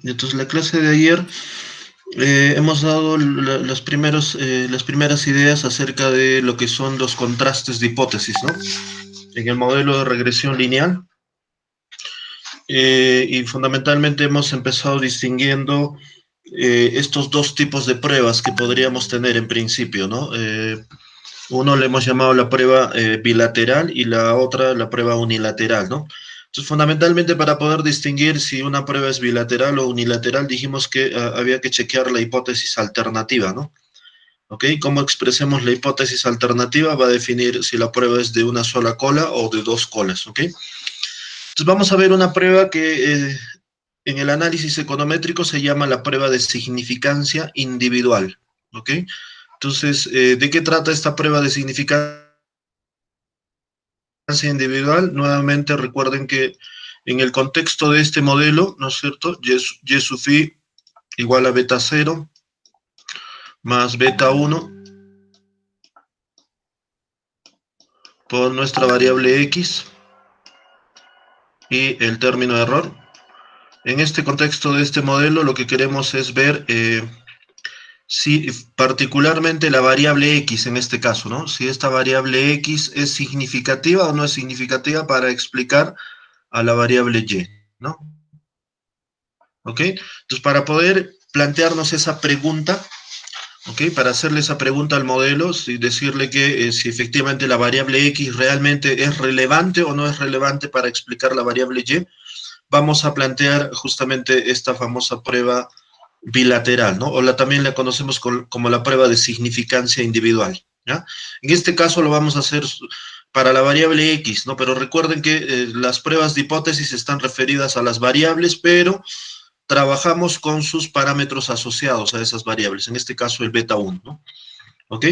Y entonces, la clase de ayer hemos dado las primeras ideas acerca de lo que son los contrastes de hipótesis, ¿no? En el modelo de regresión lineal. Y fundamentalmente hemos empezado distinguiendo estos dos tipos de pruebas que podríamos tener en principio, ¿no? Uno le hemos llamado la prueba bilateral y la otra la prueba unilateral, ¿no? Entonces, fundamentalmente para poder distinguir si una prueba es bilateral o unilateral, dijimos que había que chequear la hipótesis alternativa, ¿no? ¿Ok? Cómo expresemos la hipótesis alternativa va a definir si la prueba es de una sola cola o de dos colas, ¿ok? Entonces vamos a ver una prueba que en el análisis econométrico se llama la prueba de significancia individual, ¿ok? Entonces, ¿de qué trata esta prueba de significancia individual? Nuevamente recuerden que en el contexto de este modelo, ¿no es cierto? Y sub i igual a beta 0 más beta 1 por nuestra variable x y el término de error. En este contexto de este modelo lo que queremos es ver si particularmente la variable x en este caso, ¿no? Si esta variable x es significativa o no es significativa para explicar a la variable y, ¿no? ¿Ok? Entonces, para poder plantearnos esa pregunta, ¿ok? Para hacerle esa pregunta al modelo y decirle que si efectivamente la variable x realmente es relevante o no es relevante para explicar la variable y, vamos a plantear justamente esta famosa prueba bilateral, ¿no? También la conocemos como la prueba de significancia individual, ¿ya? En este caso lo vamos a hacer para la variable x, ¿no? Pero recuerden que las pruebas de hipótesis están referidas a las variables, pero trabajamos con sus parámetros asociados a esas variables, en este caso el beta 1, ¿no? ¿Ok?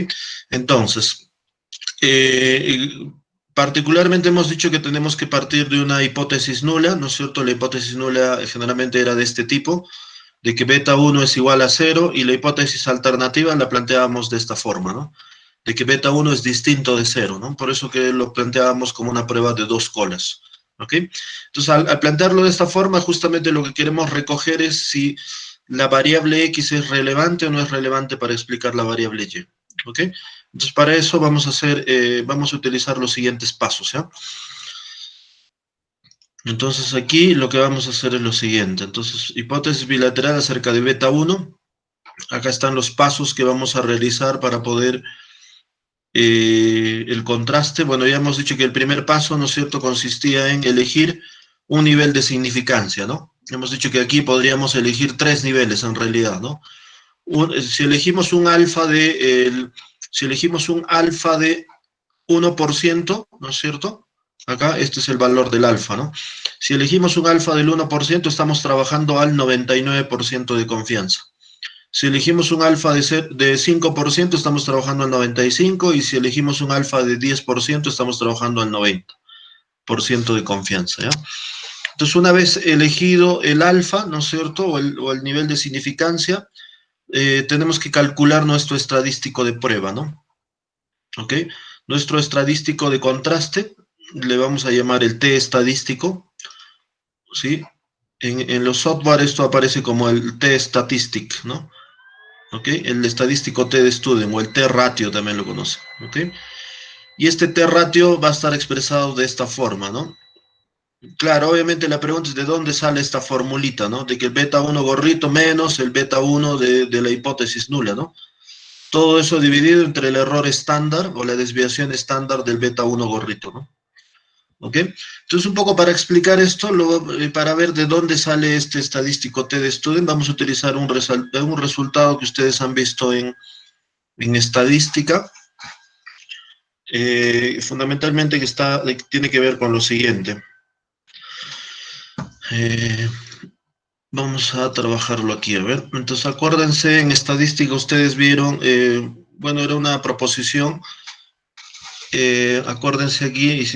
Entonces, eh, particularmente hemos dicho que tenemos que partir de una hipótesis nula, ¿no es cierto? La hipótesis nula generalmente era de este tipo, de que beta 1 es igual a 0, y la hipótesis alternativa la planteábamos de esta forma, ¿no? De que beta 1 es distinto de 0, ¿no? Por eso que lo planteábamos como una prueba de dos colas, ¿ok? Entonces, al plantearlo de esta forma, justamente lo que queremos recoger es si la variable x es relevante o no es relevante para explicar la variable y, ¿ok? Entonces, para eso vamos a utilizar los siguientes pasos, ¿ya? Entonces, aquí lo que vamos a hacer es lo siguiente. Entonces, hipótesis bilateral acerca de beta 1. Acá están los pasos que vamos a realizar para poder el contraste. Bueno, ya hemos dicho que el primer paso, ¿no es cierto?, consistía en elegir un nivel de significancia, ¿no? Hemos dicho que aquí podríamos elegir tres niveles en realidad, ¿no? Si elegimos un alfa si elegimos un alfa de 1%, ¿no es cierto? Acá este es el valor del alfa, ¿no? Si elegimos un alfa del 1%, estamos trabajando al 99% de confianza. Si elegimos un alfa de 5%, estamos trabajando al 95%, y si elegimos un alfa de 10%, estamos trabajando al 90% de confianza, ¿ya? Entonces, una vez elegido el alfa, ¿no es cierto?, o el nivel de significancia, tenemos que calcular nuestro estadístico de prueba, ¿no? ¿Ok? Nuestro estadístico de contraste, le vamos a llamar el T estadístico, ¿sí? En los software esto aparece como el T statistic, ¿no? ¿Ok? El estadístico T de Student, o el T ratio también lo conoce, ¿ok? Y este T ratio va a estar expresado de esta forma, ¿no? Claro, obviamente la pregunta es de dónde sale esta formulita, ¿no? De que el beta 1 gorrito menos el beta 1 de la hipótesis nula, ¿no? Todo eso dividido entre el error estándar o la desviación estándar del beta 1 gorrito, ¿no? ¿Ok? Entonces, un poco para explicar esto, para ver de dónde sale este estadístico T de Student, vamos a utilizar un resultado que ustedes han visto en estadística, fundamentalmente tiene que ver con lo siguiente. Eh, Vamos a trabajarlo aquí, a ver. Entonces, acuérdense, en estadística ustedes vieron, bueno, era una proposición. Acuérdense aquí,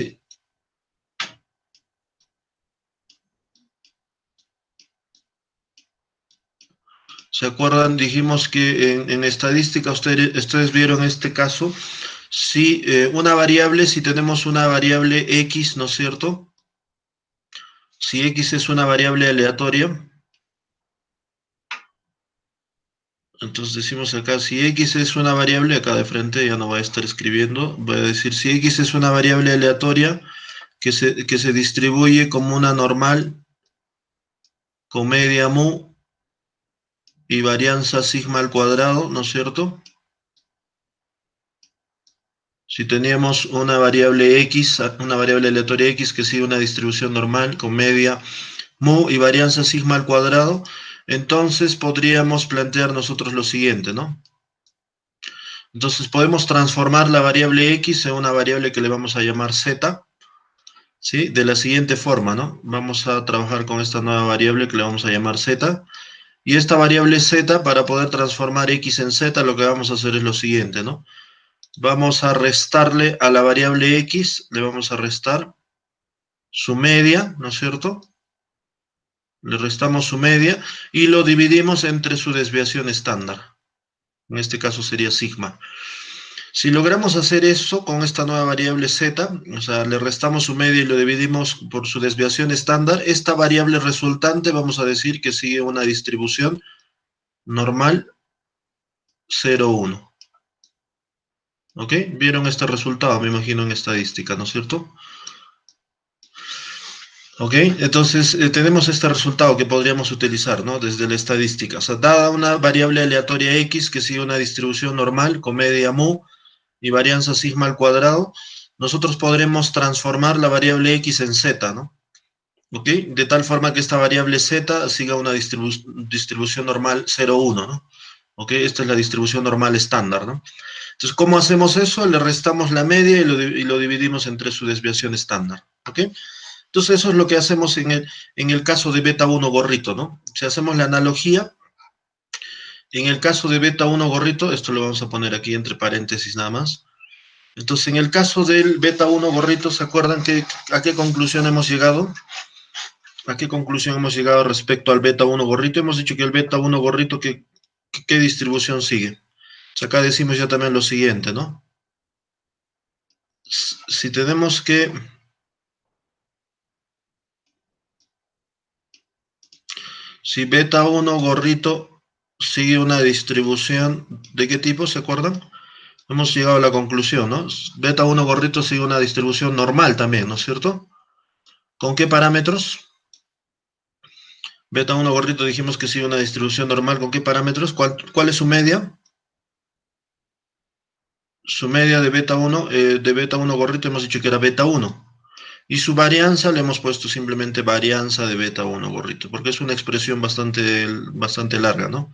¿se acuerdan? Dijimos que en estadística ustedes vieron este caso. Si si tenemos una variable x, ¿no es cierto? Si x es una variable aleatoria, Entonces decimos acá, si x es una variable, acá de frente ya no voy a estar escribiendo, voy a decir, si x es una variable aleatoria que se distribuye como una normal con media mu y varianza sigma al cuadrado, ¿no es cierto? Si teníamos una variable x, una variable aleatoria x que sigue una distribución normal con media mu y varianza sigma al cuadrado, entonces podríamos plantear nosotros lo siguiente, ¿no? Entonces podemos transformar la variable x en una variable que le vamos a llamar z, ¿sí? De la siguiente forma, ¿no? Vamos a trabajar con esta nueva variable que le vamos a llamar z. Y esta variable z, para poder transformar x en z, lo que vamos a hacer es lo siguiente, ¿no? Vamos a restarle a la variable x, le vamos a restar su media, ¿no es cierto? Le restamos su media y lo dividimos entre su desviación estándar. En este caso sería sigma. Si logramos hacer eso con esta nueva variable z, o sea, le restamos su media y lo dividimos por su desviación estándar, esta variable resultante vamos a decir que sigue una distribución normal 0, 1. ¿Ok? ¿Vieron este resultado? Me imagino en estadística, ¿no es cierto? ¿Ok? Entonces, tenemos este resultado que podríamos utilizar, ¿no? Desde la estadística. O sea, dada una variable aleatoria x que sigue una distribución normal con media mu y varianza sigma al cuadrado, nosotros podremos transformar la variable x en z, ¿no? ¿Ok? De tal forma que esta variable z siga una distribución normal 0, 1, ¿no? ¿Ok? Esta es la distribución normal estándar, ¿no? Entonces, ¿cómo hacemos eso? Le restamos la media y lo dividimos entre su desviación estándar, ¿ok? Entonces, eso es lo que hacemos en el caso de beta 1 gorrito, ¿no? Si hacemos la analogía, en el caso de beta 1 gorrito, esto lo vamos a poner aquí entre paréntesis nada más. Entonces, en el caso del beta 1 gorrito, ¿se acuerdan a qué conclusión hemos llegado? ¿A qué conclusión hemos llegado respecto al beta 1 gorrito? Hemos dicho que el beta 1 gorrito, ¿qué distribución sigue? Pues acá decimos ya también lo siguiente, ¿no? Si tenemos que... Si beta 1 gorrito sigue una distribución, ¿de qué tipo? ¿Se acuerdan? Hemos llegado a la conclusión, ¿no? Beta 1 gorrito sigue una distribución normal también, ¿no es cierto? ¿Con qué parámetros? Beta 1 gordito dijimos que sigue una distribución normal. ¿Con qué parámetros? ¿Cuál es su media? Su media de beta 1 gordito hemos dicho que era beta 1. Y su varianza le hemos puesto simplemente varianza de beta 1 gorrito, porque es una expresión bastante larga, ¿no?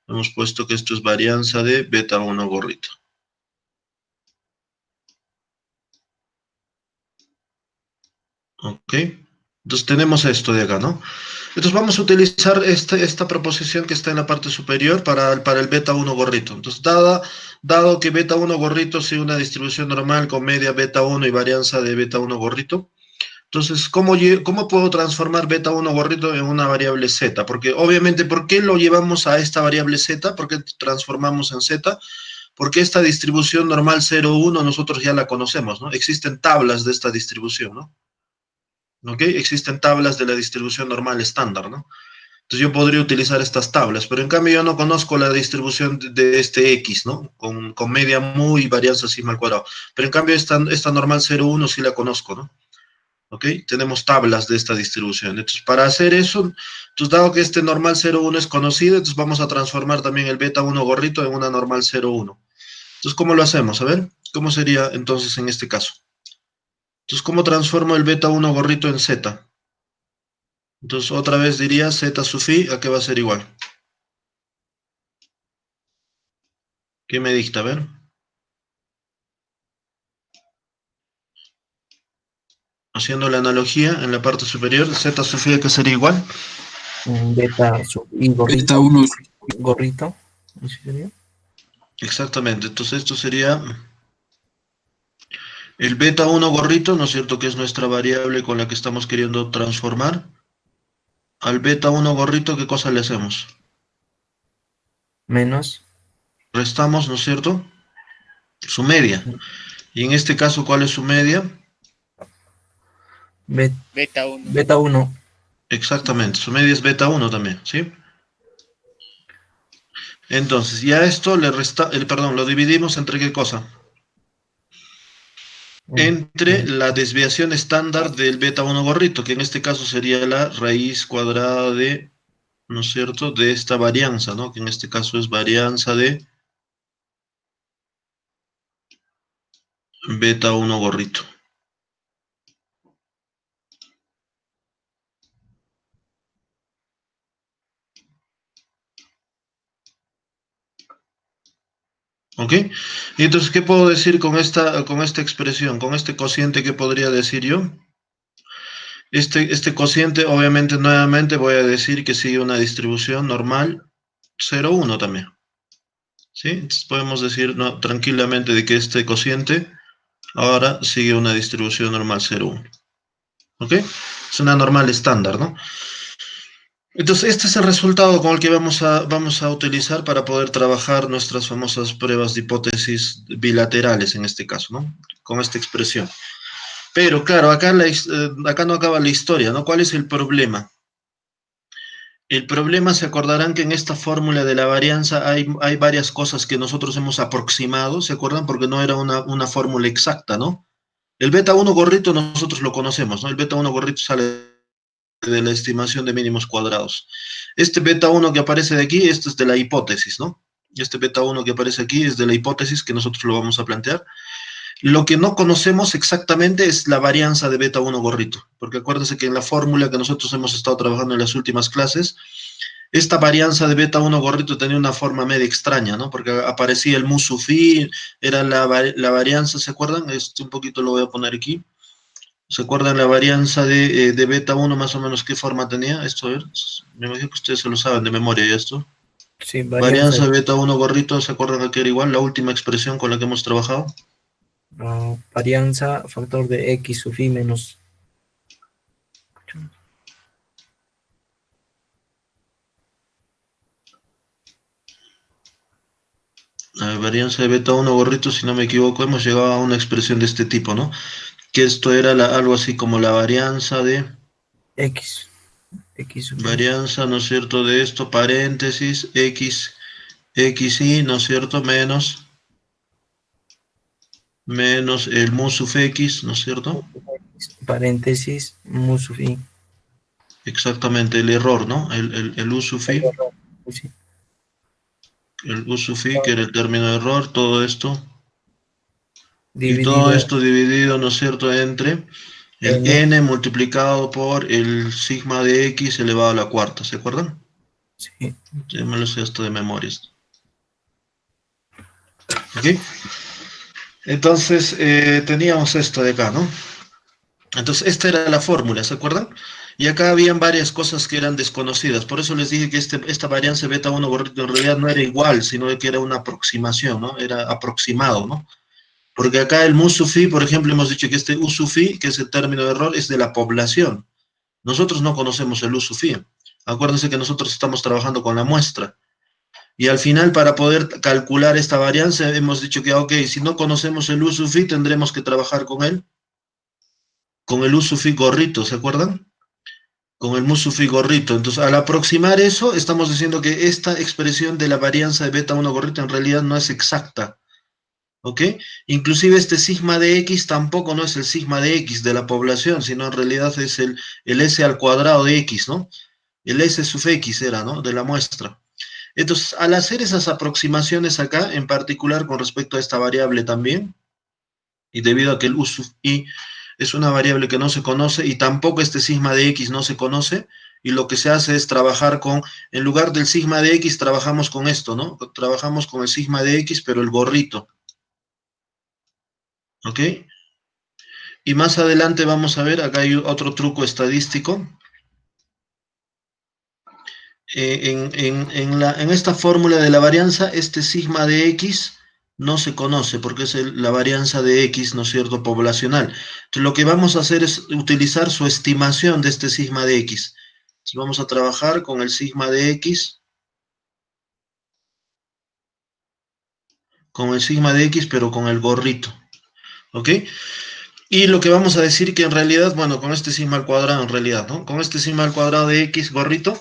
Hemos puesto que esto es varianza de beta 1 gorrito. ¿Ok? Entonces tenemos esto de acá, ¿no? Entonces vamos a utilizar esta proposición que está en la parte superior para el beta 1 gorrito. Entonces, dado que beta 1 gorrito sigue una distribución normal con media beta 1 y varianza de beta 1 gorrito, entonces, ¿cómo puedo transformar beta 1 gorrito en una variable z? Porque obviamente, ¿por qué lo llevamos a esta variable z? ¿Por qué transformamos en z? Porque esta distribución normal 0, 1 nosotros ya la conocemos, ¿no? Existen tablas de esta distribución, ¿no? ¿Ok? Existen tablas de la distribución normal estándar, ¿no? Entonces yo podría utilizar estas tablas, pero en cambio yo no conozco la distribución de este x, ¿no? Con media mu y varianza sigma al cuadrado. Pero en cambio esta normal 0, 1 sí la conozco, ¿no? ¿Ok? Tenemos tablas de esta distribución. Entonces, para hacer eso, entonces dado que este normal 0, 1 es conocido, entonces vamos a transformar también el beta 1 gorrito en una normal 0, 1. Entonces, ¿cómo lo hacemos? A ver, ¿cómo sería entonces en este caso? Entonces, ¿cómo transformo el beta 1 gorrito en z? Entonces, otra vez diría z sub phi, ¿a qué va a ser igual? ¿Qué me dicta? A ver. Haciendo la analogía en la parte superior, z sub phi, ¿a qué sería igual? Beta sub y Beta gorrito. 1 Gorrito. ¿Sí sería? Exactamente. Entonces, esto sería el beta 1 gorrito, ¿no es cierto? Que es nuestra variable con la que estamos queriendo transformar. Al beta 1 gorrito, ¿qué cosa le hacemos? Menos Restamos, ¿no es cierto? Su media. Y en este caso, ¿cuál es su media? beta 1. beta 1. Exactamente, su media es beta 1 también, ¿sí? Entonces, ya esto perdón, lo dividimos entre qué cosa? Entre la desviación estándar del beta 1 gorrito, que en este caso sería la raíz cuadrada de, ¿no es cierto?, de esta varianza, ¿no? Que en este caso es varianza de beta 1 gorrito. ¿Ok? Y entonces, ¿qué puedo decir con esta expresión? Con este cociente, ¿qué podría decir yo? Este cociente, obviamente, nuevamente voy a decir que sigue una distribución normal 0,1 también. ¿Sí? Entonces podemos decir no, tranquilamente de que este cociente ahora sigue una distribución normal 0,1. ¿Ok? Es una normal estándar, ¿no? Entonces, este es el resultado con el que vamos a utilizar para poder trabajar nuestras famosas pruebas de hipótesis bilaterales, en este caso, ¿no? Con esta expresión. Pero claro, acá no acaba la historia, ¿no? ¿Cuál es el problema? El problema, se acordarán que en esta fórmula de la varianza hay varias cosas que nosotros hemos aproximado, ¿se acuerdan? Porque no era una fórmula exacta, ¿no? El beta 1 gorrito nosotros lo conocemos, ¿no? El beta 1 gorrito sale de la estimación de mínimos cuadrados. Este beta 1 que aparece de aquí, este es de la hipótesis, ¿no? Este beta 1 que aparece aquí es de la hipótesis que nosotros lo vamos a plantear. Lo que no conocemos exactamente es la varianza de beta 1 gorrito, porque acuérdense que en la fórmula que nosotros hemos estado trabajando en las últimas clases, esta varianza de beta 1 gorrito tenía una forma media extraña, ¿no? Porque aparecía el mu sub i, era la varianza, ¿se acuerdan? Un poquito lo voy a poner aquí. ¿Se acuerdan la varianza de beta 1 más o menos qué forma tenía? Esto, a ver, me imagino que ustedes se lo saben de memoria ya esto. Sí, varianza Varianza de beta 1 gorrito, ¿se acuerdan que era igual? La última expresión con la que hemos trabajado. varianza, factor de X sub i menos. La varianza de beta 1 gorrito, si no me equivoco, hemos llegado a una expresión de este tipo, ¿no? Que esto era algo así como la varianza de... X. X sub i. Varianza, ¿no es cierto? De esto, paréntesis, xi, ¿no es cierto? Menos el mu sub x, ¿no es cierto? Paréntesis, mu sub i. Exactamente, el error, ¿no? El u sub i, Sí. el u sub i, que era el término de error, todo esto. Y todo Dividido esto dividido, ¿no es cierto?, entre el n. n multiplicado por el sigma de x elevado a la cuarta, ¿se acuerdan? Sí. Ya me lo sé esto de memoria. ¿Ok? Entonces, teníamos esto de acá, ¿no? Entonces, esta era la fórmula, ¿se acuerdan? Y acá habían varias cosas que eran desconocidas. Por eso les dije que esta varianza beta 1 gorrito en realidad no era igual, sino que era una aproximación, ¿no? Era aproximado, ¿no? Porque acá el mu sub i, por ejemplo, hemos dicho que este u sub i, que es el término de error, es de la población. Nosotros no conocemos el u sub i. Acuérdense que nosotros estamos trabajando con la muestra. Y al final, para poder calcular esta varianza, hemos dicho que, ok, si no conocemos el u sub i, tendremos que trabajar con el u sub i gorrito, ¿se acuerdan? Con el mu sub i gorrito. Entonces, al aproximar eso, estamos diciendo que esta expresión de la varianza de beta 1 gorrito en realidad no es exacta. ¿Ok? Inclusive este sigma de x tampoco no es el sigma de x de la población, sino en realidad es el s al cuadrado de x, ¿no? El s sub x era, ¿no? De la muestra. Entonces, al hacer esas aproximaciones acá, en particular con respecto a esta variable también, y debido a que el u sub i es una variable que no se conoce y tampoco este sigma de x no se conoce, y lo que se hace es trabajar en lugar del sigma de x, trabajamos con esto, ¿no? Trabajamos con el sigma de x, pero el gorrito. ¿Ok? Y más adelante vamos a ver, acá hay otro truco estadístico. En esta fórmula de la varianza, este sigma de x no se conoce porque es la varianza de x, ¿no es cierto?, poblacional. Entonces, lo que vamos a hacer es utilizar su estimación de este sigma de x. Entonces, vamos a trabajar con el sigma de x, pero con el gorrito. ¿Ok? Y lo que vamos a decir que en realidad, bueno, con este sigma al cuadrado en realidad, ¿no? Con este sigma al cuadrado de x gorrito,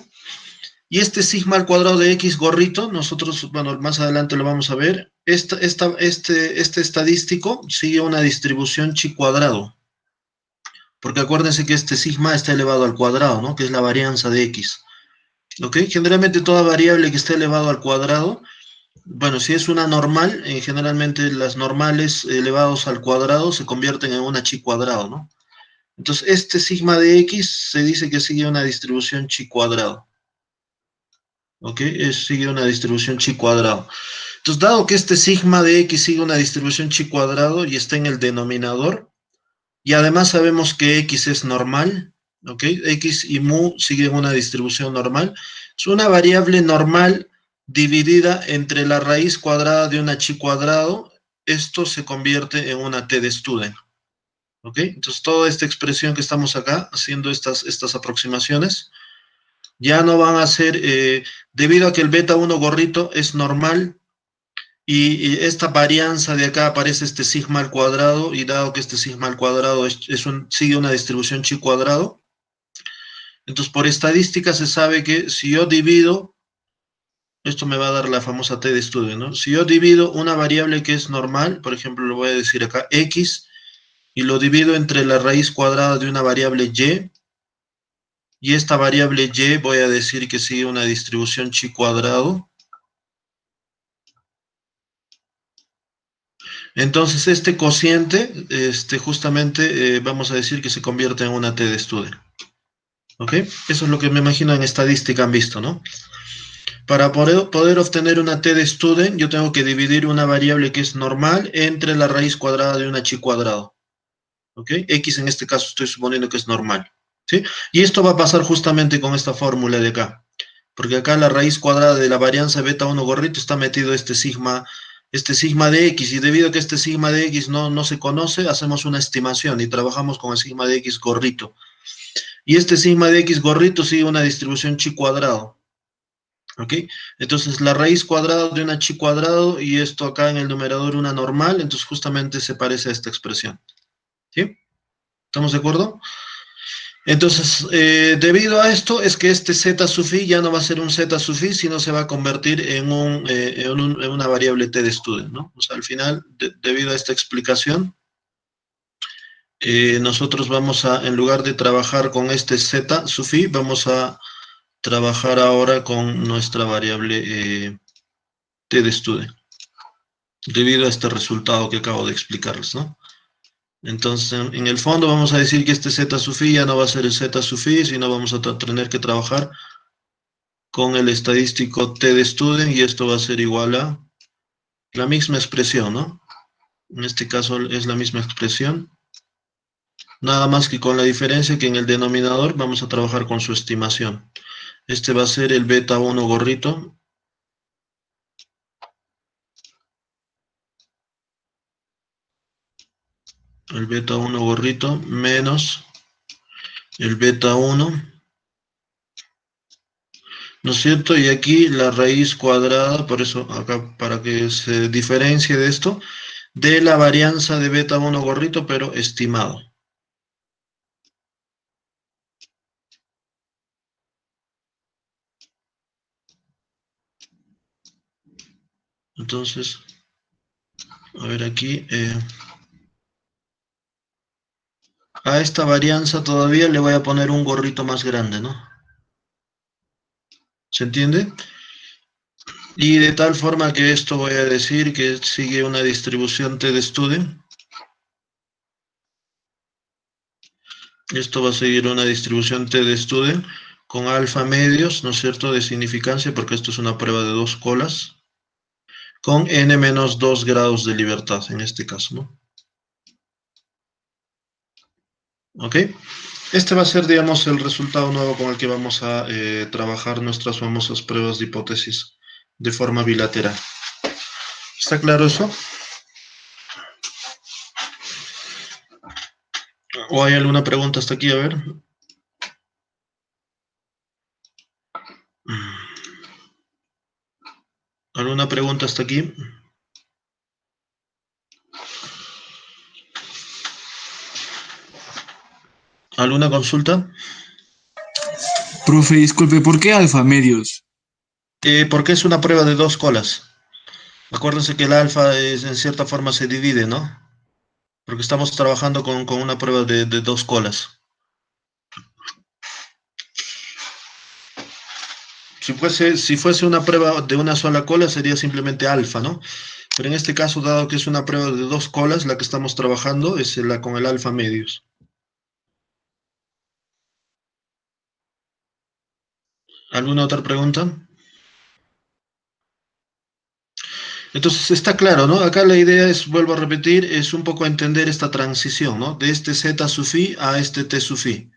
Y este sigma al cuadrado de x gorrito, nosotros, bueno, más adelante lo vamos a ver, este estadístico sigue una distribución chi cuadrado, porque acuérdense que este sigma está elevado al cuadrado, ¿no? Que es la varianza de x, ¿ok? Generalmente toda variable que esté elevado al cuadrado, bueno, si es una normal, generalmente las normales elevados al cuadrado se convierten en una chi cuadrado, ¿no? Entonces, este sigma de x se dice que sigue una distribución chi cuadrado. ¿Ok? Sigue una distribución chi cuadrado. Entonces, dado que este sigma de x sigue una distribución chi cuadrado y está en el denominador, y además sabemos que x es normal, ¿ok? X y mu siguen una distribución normal. Es una variable normal dividida entre la raíz cuadrada de una chi cuadrado. Esto se convierte en una t de Student. ¿Ok? Entonces, toda esta expresión que estamos acá, haciendo estas aproximaciones, ya no van a ser, debido a que el beta 1 gorrito es normal, y esta varianza de acá aparece este sigma al cuadrado, y dado que este sigma al cuadrado sigue una distribución chi cuadrado, entonces por estadística se sabe que si yo divido, esto me va a dar la famosa t de estudio, ¿no? Si yo divido una variable que es normal, por ejemplo, lo voy a decir acá, x, y lo divido entre la raíz cuadrada de una variable y esta variable y voy a decir que sigue una distribución chi cuadrado. Entonces este cociente, justamente vamos a decir que se convierte en una t de Student. ¿Ok? Eso es lo que me imagino en estadística han visto, ¿no? Para poder obtener una t de Student, yo tengo que dividir una variable que es normal entre la raíz cuadrada de una chi cuadrado. ¿Ok? X en este caso estoy suponiendo que es normal. ¿Sí? Y esto va a pasar justamente con esta fórmula de acá. Porque acá la raíz cuadrada de la varianza beta 1 gorrito está metido este sigma de x, y debido a que este sigma de x no se conoce, hacemos una estimación y trabajamos con el sigma de x gorrito. Y este sigma de x gorrito sigue una distribución chi cuadrado. ¿Ok? Entonces la raíz cuadrada de una chi cuadrado, y esto acá en el numerador una normal, entonces justamente se parece a esta expresión. ¿Sí? ¿Estamos de acuerdo? Entonces, debido a esto, es que este z sub i ya no va a ser un z sub i, sino se va a convertir en una variable t de Student, ¿no? O sea, al final, debido a esta explicación, nosotros vamos a, en lugar de trabajar con este z sub i, vamos a trabajar ahora con nuestra variable t de Student, debido a este resultado que acabo de explicarles, ¿no? Entonces, en el fondo vamos a decir que este z sub i ya no va a ser el z sub i, sino vamos a tener que trabajar con el estadístico t de Student, y esto va a ser igual a la misma expresión, ¿no? En este caso es la misma expresión, nada más que con la diferencia que en el denominador vamos a trabajar con su estimación. Este va a ser el beta 1 gorrito, el beta 1 gorrito menos el beta 1, ¿no es cierto? Y aquí la raíz cuadrada, por eso acá, para que se diferencie de esto, de la varianza de beta 1 gorrito, pero estimado. Entonces, a ver aquí, a esta varianza todavía le voy a poner un gorrito más grande, ¿no? ¿Se entiende? Y de tal forma que esto voy a decir que sigue una distribución t de Student. Esto va a seguir una distribución t de Student con alfa medios, ¿no es cierto?, de significancia, porque esto es una prueba de dos colas, con n-2 grados de libertad, en este caso, ¿no? ¿Ok? Este va a ser, digamos, el resultado nuevo con el que vamos a trabajar nuestras famosas pruebas de hipótesis de forma bilateral. ¿Está claro eso? ¿O hay alguna pregunta hasta aquí? A ver. ¿Alguna pregunta hasta aquí? ¿Alguna consulta? Profe, disculpe, ¿por qué alfa medios? Porque es una prueba de dos colas. Acuérdense que el alfa es, en cierta forma se divide, ¿no? Porque estamos trabajando con una prueba de dos colas. Si fuese una prueba de una sola cola, sería simplemente alfa, ¿no? Pero en este caso, dado que es una prueba de dos colas, la que estamos trabajando es la con el alfa medios. ¿Alguna otra pregunta? Entonces está claro, ¿no? Acá la idea es, vuelvo a repetir, es un poco entender esta transición, ¿no? De este Z sub i a este T sub i.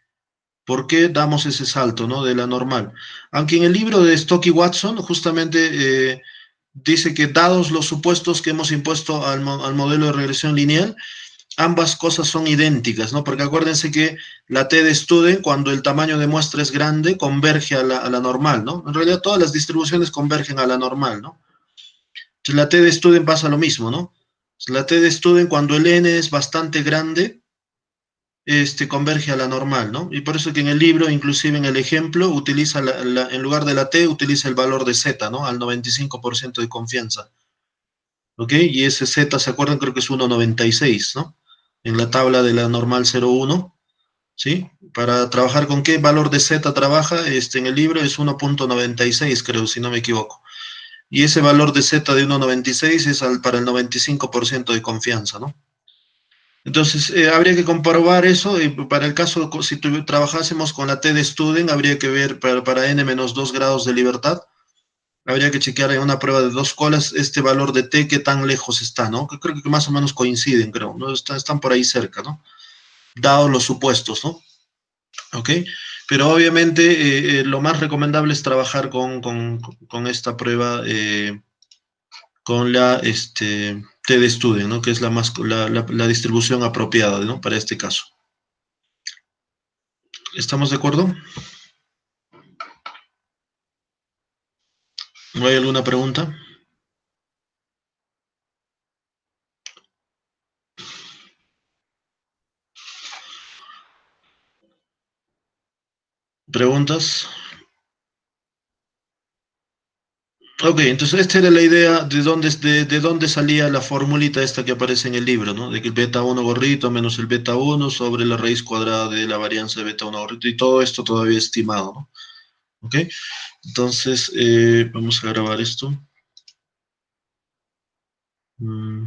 ¿Por qué damos ese salto, ¿no? De la normal. Aunque en el libro de Stock y Watson justamente dice que dados los supuestos que hemos impuesto al modelo de regresión lineal, ambas cosas son idénticas, ¿no? Porque acuérdense que la T de Student, cuando el tamaño de muestra es grande, converge a la normal, ¿no? En realidad todas las distribuciones convergen a la normal, ¿no? Entonces la T de Student pasa lo mismo, ¿no? La T de Student, cuando el n es bastante grande, converge a la normal, ¿no? Y por eso que en el libro, inclusive en el ejemplo, utiliza en lugar de la T, utiliza el valor de Z, ¿no? Al 95% de confianza. ¿Ok? Y ese Z, ¿se acuerdan? Creo que es 1,96, ¿no? En la tabla de la normal 0,1, ¿sí? Para trabajar con qué valor de Z trabaja, en el libro es 1,96, creo, si no me equivoco. Y ese valor de Z de 1,96 es para el 95% de confianza, ¿no? Entonces, habría que comprobar eso. Para el caso, si trabajásemos con la T de Student, habría que ver para n-2 grados de libertad, habría que chequear en una prueba de dos colas este valor de T, qué tan lejos está, ¿no? Que creo que más o menos coinciden, creo, ¿no? Están por ahí cerca, ¿no? Dados los supuestos, ¿no? ¿Ok? Pero obviamente lo más recomendable es trabajar con esta prueba, con la T de Student, ¿no? Que es la distribución apropiada, ¿no? Para este caso. ¿Estamos de acuerdo? ¿No hay alguna pregunta? ¿Preguntas? Ok, entonces esta era la idea de dónde salía la formulita esta que aparece en el libro, ¿no? De que el beta 1 gorrito menos el beta 1 sobre la raíz cuadrada de la varianza de beta 1 gorrito, y todo esto todavía estimado, ¿no? Ok, entonces vamos a grabar esto. Mm.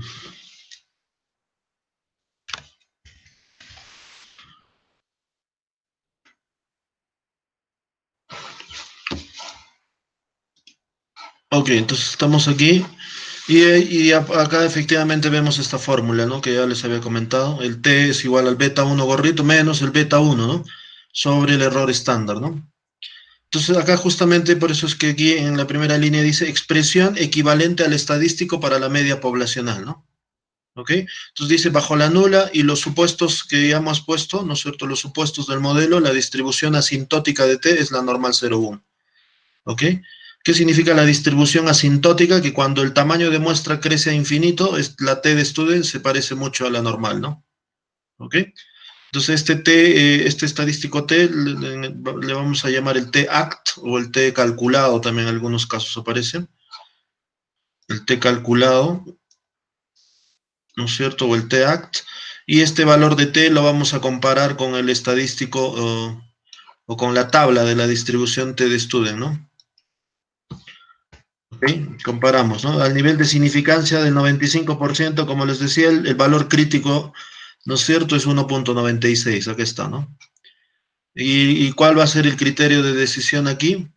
Ok, entonces estamos aquí y acá efectivamente vemos esta fórmula, ¿no? Que ya les había comentado. El T es igual al beta 1 gorrito menos el beta 1, ¿no? Sobre el error estándar, ¿no? Entonces acá justamente por eso es que aquí en la primera línea dice expresión equivalente al estadístico para la media poblacional, ¿no? ¿Ok? Entonces dice bajo la nula y los supuestos que ya hemos puesto, ¿no es cierto? Los supuestos del modelo, la distribución asintótica de T es la normal 0,1. ¿Ok? ¿Qué significa la distribución asintótica? Que cuando el tamaño de muestra crece a infinito, la T de Student se parece mucho a la normal, ¿no? ¿Ok? Entonces este estadístico T le vamos a llamar el T-act o el T calculado, también en algunos casos aparece. El T calculado, ¿no es cierto? O el T-act. Y este valor de T lo vamos a comparar con el estadístico o con la tabla de la distribución T de Student, ¿no? ¿Okay? Comparamos, ¿no? Al nivel de significancia del 95%, como les decía, el valor crítico, ¿no es cierto? Es 1,96, aquí está, ¿no? ¿Y cuál va a ser el criterio de decisión aquí?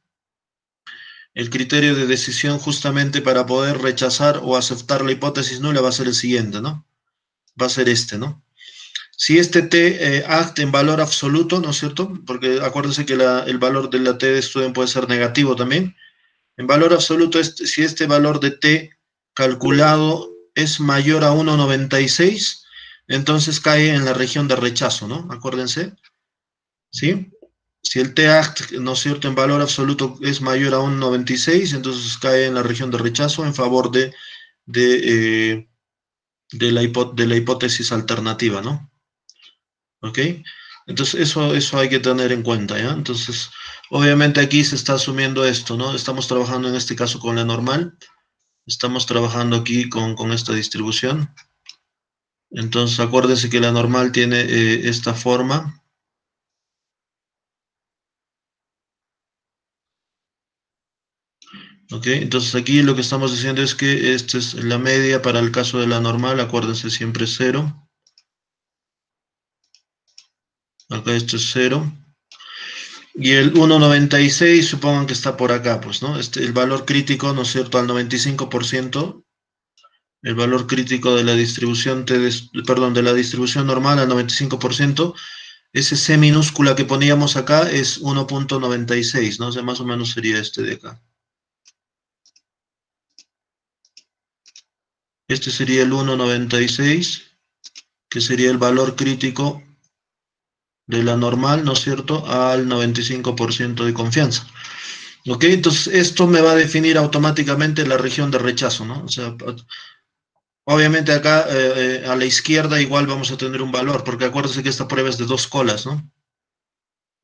El criterio de decisión justamente para poder rechazar o aceptar la hipótesis nula va a ser el siguiente, ¿no? Va a ser ¿no? Si este T act en valor absoluto, ¿no es cierto? Porque acuérdense que el valor de la T de Student puede ser negativo también. En valor absoluto, si este valor de T calculado es mayor a 1,96, entonces cae en la región de rechazo, ¿no? Acuérdense, ¿sí? Si el T-act, ¿no es cierto?, en valor absoluto es mayor a 1,96, entonces cae en la región de rechazo en favor de, la hipótesis alternativa, ¿no? ¿Ok? Entonces eso hay que tener en cuenta, ¿ya? Entonces, Obviamente aquí se está asumiendo esto, ¿no? Estamos trabajando en este caso con la normal. Estamos trabajando aquí con esta distribución. Entonces, acuérdense que la normal tiene esta forma. ¿Ok? Entonces, aquí lo que estamos diciendo es que esta es la media para el caso de la normal. Acuérdense, siempre es 0. Acá esto es 0. Y el 1,96 supongan que está por acá, pues, ¿no? El valor crítico, ¿no es cierto?, al 95%. El valor crítico de la distribución de la distribución normal al 95%, ese C minúscula que poníamos acá es 1,96, ¿no? O sea, más o menos sería este de acá. Este sería el 1,96, que sería el valor crítico de la normal, ¿no es cierto?, al 95% de confianza. ¿Ok? Entonces, esto me va a definir automáticamente la región de rechazo, ¿no? O sea, obviamente acá a la izquierda igual vamos a tener un valor, porque acuérdense que esta prueba es de 2 colas, ¿no?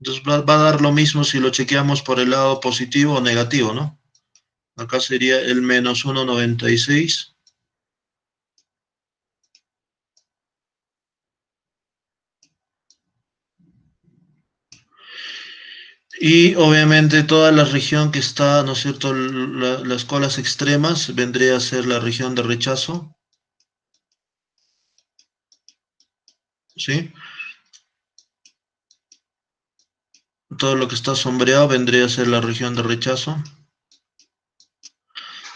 Entonces va a dar lo mismo si lo chequeamos por el lado positivo o negativo, ¿no? Acá sería el menos 1,96. Y obviamente toda la región que está, ¿no es cierto?, las colas extremas vendría a ser la región de rechazo, ¿sí? Todo lo que está sombreado vendría a ser la región de rechazo,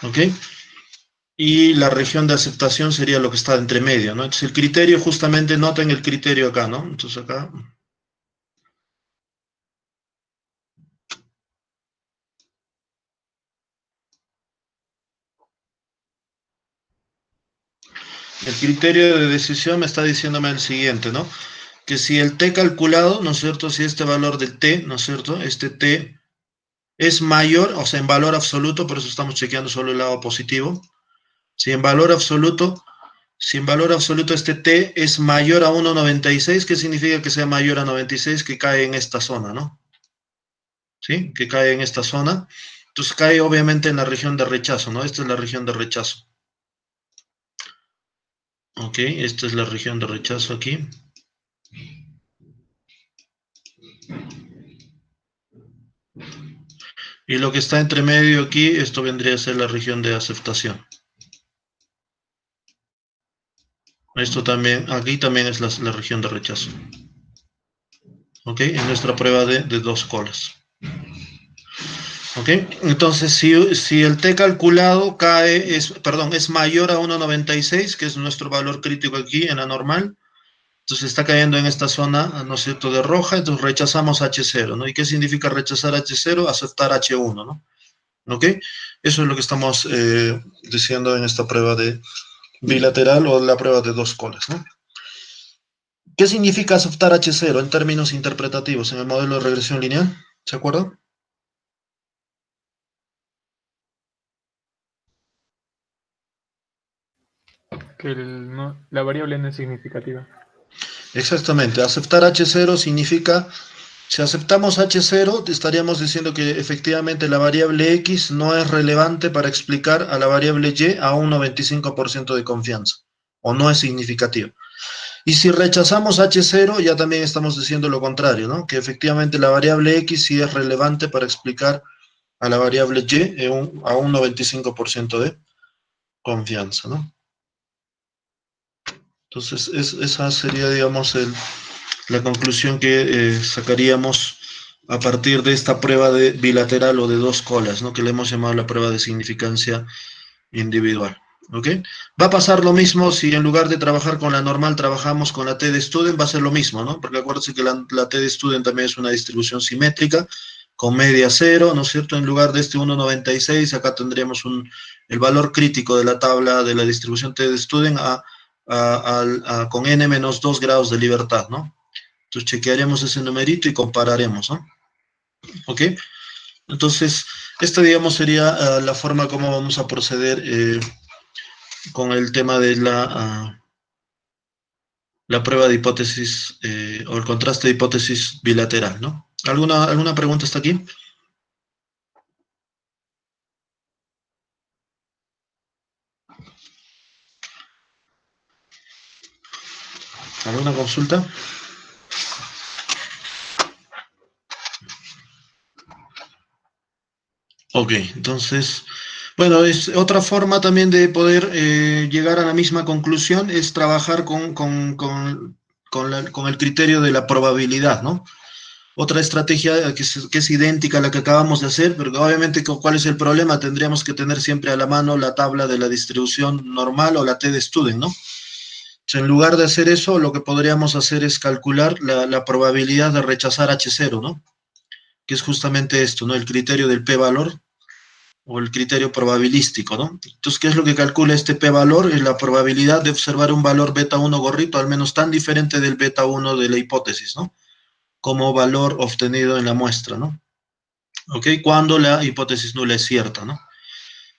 ¿ok? Y la región de aceptación sería lo que está entre medio, ¿no? Entonces el criterio, justamente noten el criterio acá, ¿no? Entonces acá, el criterio de decisión me está diciéndome el siguiente, ¿no? Que si el t calculado, ¿no es cierto? Si este valor del t, ¿no es cierto? Este t es mayor, o sea, en valor absoluto, por eso estamos chequeando solo el lado positivo. Si en valor absoluto, si en valor absoluto este t es mayor a 1,96, ¿qué significa que sea mayor a 96? Que cae en esta zona, ¿no? ¿Sí? Que cae en esta zona. Entonces cae obviamente en la región de rechazo, ¿no? Esta es la región de rechazo. Ok, esta es la región de rechazo aquí. Y lo que está entre medio aquí, esto vendría a ser la región de aceptación. Esto también, aquí también es la región de rechazo. Ok, en nuestra prueba de 2 colas. Ok, entonces si el t calculado es mayor a 1,96, que es nuestro valor crítico aquí en la normal, entonces está cayendo en esta zona, ¿no es cierto?, de roja, entonces rechazamos H0, ¿no? ¿Y qué significa rechazar H0? Aceptar H1, ¿no? ¿Ok? Eso es lo que estamos diciendo en esta prueba de bilateral o la prueba de 2 colas, ¿no? ¿Qué significa aceptar H0 en términos interpretativos en el modelo de regresión lineal? ¿Se acuerdan? Que la variable no es significativa. Exactamente, aceptar H0 significa, si aceptamos H0, estaríamos diciendo que efectivamente la variable X no es relevante para explicar a la variable Y a un 95% de confianza, o no es significativa. Y si rechazamos H0, ya también estamos diciendo lo contrario, ¿no? Que efectivamente la variable X sí es relevante para explicar a la variable Y a un 95% de confianza, ¿no? Entonces, esa sería, digamos, la conclusión que sacaríamos a partir de esta prueba de bilateral o de 2 colas, ¿no? Que le hemos llamado la prueba de significancia individual. ¿Ok? Va a pasar lo mismo si en lugar de trabajar con la normal trabajamos con la T de student, va a ser lo mismo, ¿no? Porque acuérdense que la T de student también es una distribución simétrica con media 0, ¿no es cierto? En lugar de este 1,96, acá tendríamos el valor crítico de la tabla de la distribución T de student con n menos 2 grados de libertad, ¿no? Entonces chequearemos ese numerito y compararemos, ¿no? ¿Ok? Entonces, esta, digamos, sería la forma como vamos a proceder con el tema de la prueba de hipótesis o el contraste de hipótesis bilateral, ¿no? ¿Alguna pregunta hasta aquí? ¿Alguna consulta? Ok, entonces, bueno, es otra forma también de poder llegar a la misma conclusión es trabajar con el criterio de la probabilidad, ¿no? Otra estrategia que es idéntica a la que acabamos de hacer, pero obviamente, ¿cuál es el problema? Tendríamos que tener siempre a la mano la tabla de la distribución normal o la t-de-Student, ¿no? En lugar de hacer eso, lo que podríamos hacer es calcular la probabilidad de rechazar H0, ¿no? Que es justamente esto, ¿no? El criterio del p-valor o el criterio probabilístico, ¿no? Entonces, ¿qué es lo que calcula este p-valor? Es la probabilidad de observar un valor beta 1 gorrito, al menos tan diferente del beta 1 de la hipótesis, ¿no? Como valor obtenido en la muestra, ¿no? ¿Ok? Cuando la hipótesis nula es cierta, ¿no?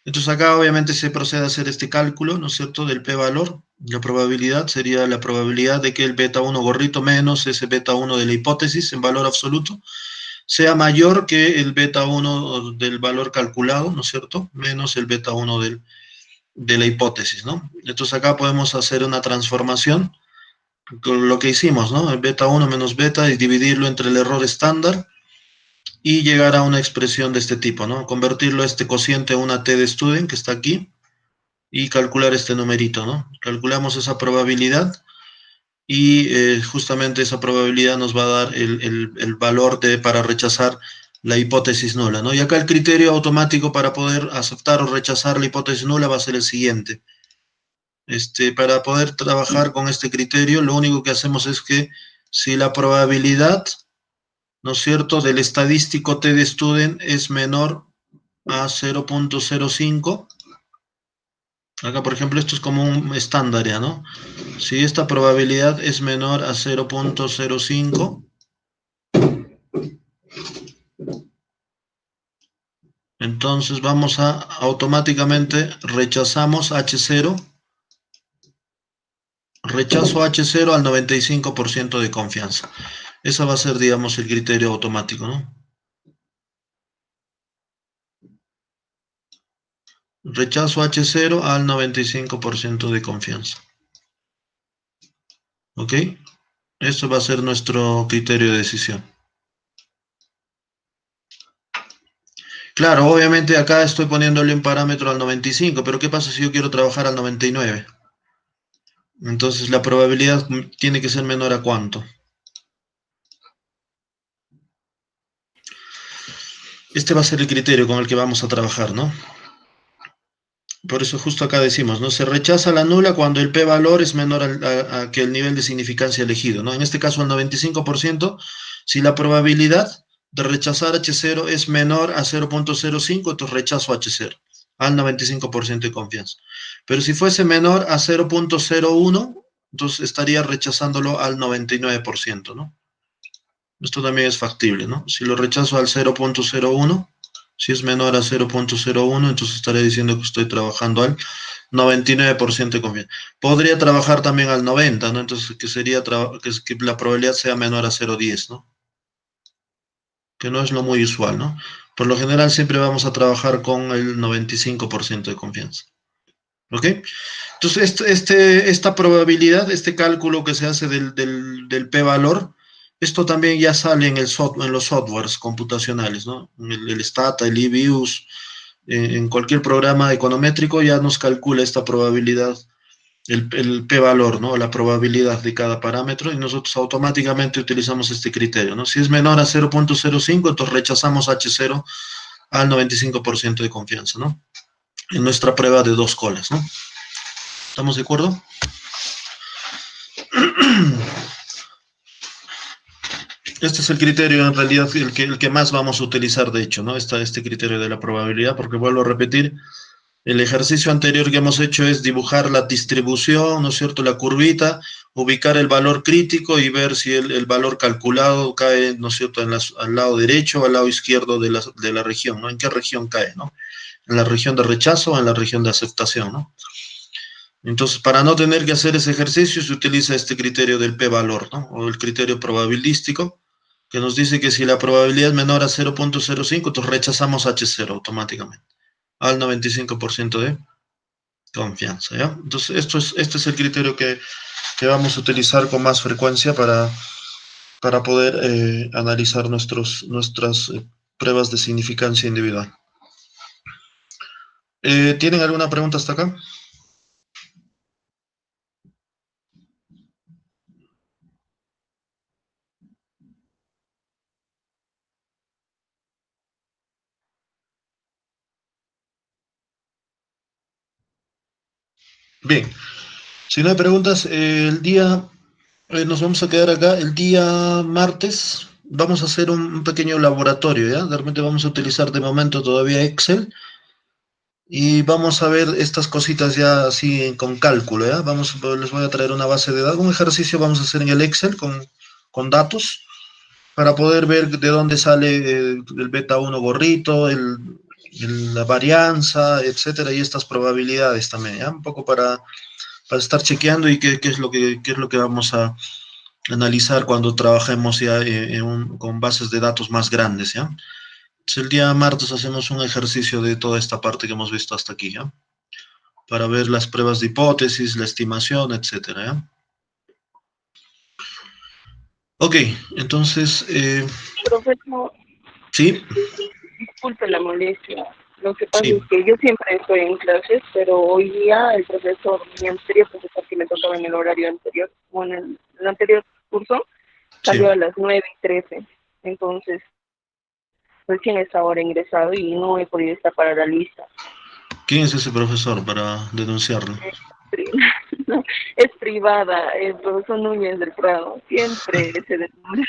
Entonces acá obviamente se procede a hacer este cálculo, ¿no es cierto?, del p-valor. La probabilidad sería la probabilidad de que el beta 1 gorrito menos ese beta 1 de la hipótesis en valor absoluto sea mayor que el beta 1 del valor calculado, ¿no es cierto?, menos el beta 1 de la hipótesis, ¿no? Entonces acá podemos hacer una transformación con lo que hicimos, ¿no? El beta 1 menos beta y dividirlo entre el error estándar y llegar a una expresión de este tipo, ¿no? Convertirlo a este cociente a una t-de-Student que está aquí y calcular este numerito, ¿no? Calculamos esa probabilidad y justamente esa probabilidad nos va a dar el valor para rechazar la hipótesis nula, ¿no? Y acá el criterio automático para poder aceptar o rechazar la hipótesis nula va a ser el siguiente. Para poder trabajar con este criterio, lo único que hacemos es que si la probabilidad, ¿no es cierto?, del estadístico t-de-Student es menor a 0.05, acá por ejemplo esto es como un estándar, ¿ya? ¿No? Si esta probabilidad es menor a 0.05, entonces vamos a automáticamente rechazamos H0, rechazo H0 al 95% de confianza. Ese va a ser, digamos, el criterio automático, ¿no? Rechazo H0 al 95% de confianza. ¿Ok? Esto va a ser nuestro criterio de decisión. Claro, obviamente acá estoy poniéndole un parámetro al 95, pero ¿qué pasa si yo quiero trabajar al 99? Entonces la probabilidad tiene que ser menor a ¿cuánto? Este va a ser el criterio con el que vamos a trabajar, ¿no? Por eso justo acá decimos, ¿no? Se rechaza la nula cuando el p-valor es menor a que el nivel de significancia elegido, ¿no? En este caso al 95%, si la probabilidad de rechazar H0 es menor a 0.05, entonces rechazo H0 al 95% de confianza. Pero si fuese menor a 0.01, entonces estaría rechazándolo al 99%, ¿no? Esto también es factible, ¿no? Si lo rechazo al 0.01, si es menor a 0.01, entonces estaré diciendo que estoy trabajando al 99% de confianza. Podría trabajar también al 90%, ¿no? Entonces, que sería que la probabilidad sea menor a 0.10, ¿no? Que no es lo muy usual, ¿no? Por lo general siempre vamos a trabajar con el 95% de confianza. ¿Ok? Entonces, esta probabilidad, este cálculo que se hace del p-valor, esto también ya sale en los softwares computacionales, ¿no? El Stata, el eViews, en cualquier programa econométrico ya nos calcula esta probabilidad, el p-valor, ¿no? La probabilidad de cada parámetro, y nosotros automáticamente utilizamos este criterio, ¿no? Si es menor a 0.05, entonces rechazamos H0 al 95% de confianza, ¿no? En nuestra prueba de 2 colas, ¿no? ¿Estamos de acuerdo? Este es el criterio, en realidad, el que más vamos a utilizar, de hecho, ¿no? Este criterio de la probabilidad, porque vuelvo a repetir, el ejercicio anterior que hemos hecho es dibujar la distribución, ¿no es cierto?, la curvita, ubicar el valor crítico y ver si el valor calculado cae, ¿no es cierto?, al lado derecho o al lado izquierdo de la región, ¿no? ¿En qué región cae, no? ¿En la región de rechazo o en la región de aceptación, no? Entonces, para no tener que hacer ese ejercicio, se utiliza este criterio del p-valor, ¿no? O el criterio probabilístico, que nos dice que si la probabilidad es menor a 0.05, entonces rechazamos H0 automáticamente, al 95% de confianza, ¿ya? Entonces, este es el criterio que que vamos a utilizar con más frecuencia para poder analizar nuestras pruebas de significancia individual. ¿Tienen alguna pregunta hasta acá? Bien, si no hay preguntas, nos vamos a quedar acá. El día martes vamos a hacer un pequeño laboratorio, ¿ya? De repente vamos a utilizar de momento todavía Excel y vamos a ver estas cositas ya así con cálculo, ¿ya? Les voy a traer una base de datos, un ejercicio vamos a hacer en el Excel con datos para poder ver de dónde sale el beta 1 gorrito, la varianza, etcétera, y estas probabilidades también, ¿ya? Un poco para estar chequeando y qué es lo que vamos a analizar cuando trabajemos ya con bases de datos más grandes, ¿ya? Entonces, el día martes hacemos un ejercicio de toda esta parte que hemos visto hasta aquí, ¿ya? Para ver las pruebas de hipótesis, la estimación, etcétera, ¿ya? Ok, entonces, Profesor, sí, disculpe la molestia. Lo que pasa sí, es que yo siempre estoy en clases, pero hoy día mi anterior profesor que me tocaba en el horario anterior, o en el anterior curso, sí. salió a las 9:13. Entonces, recién es ahora ingresado y no he podido estar para la lista. ¿Quién es ese profesor para denunciarlo? No, es privada, el profesor Núñez del Prado. Siempre se denuncia.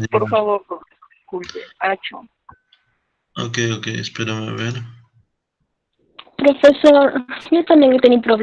Por favor, profesor, disculpe. Acho. Ok, espérame a ver. Profesor, yo también he tenido problemas.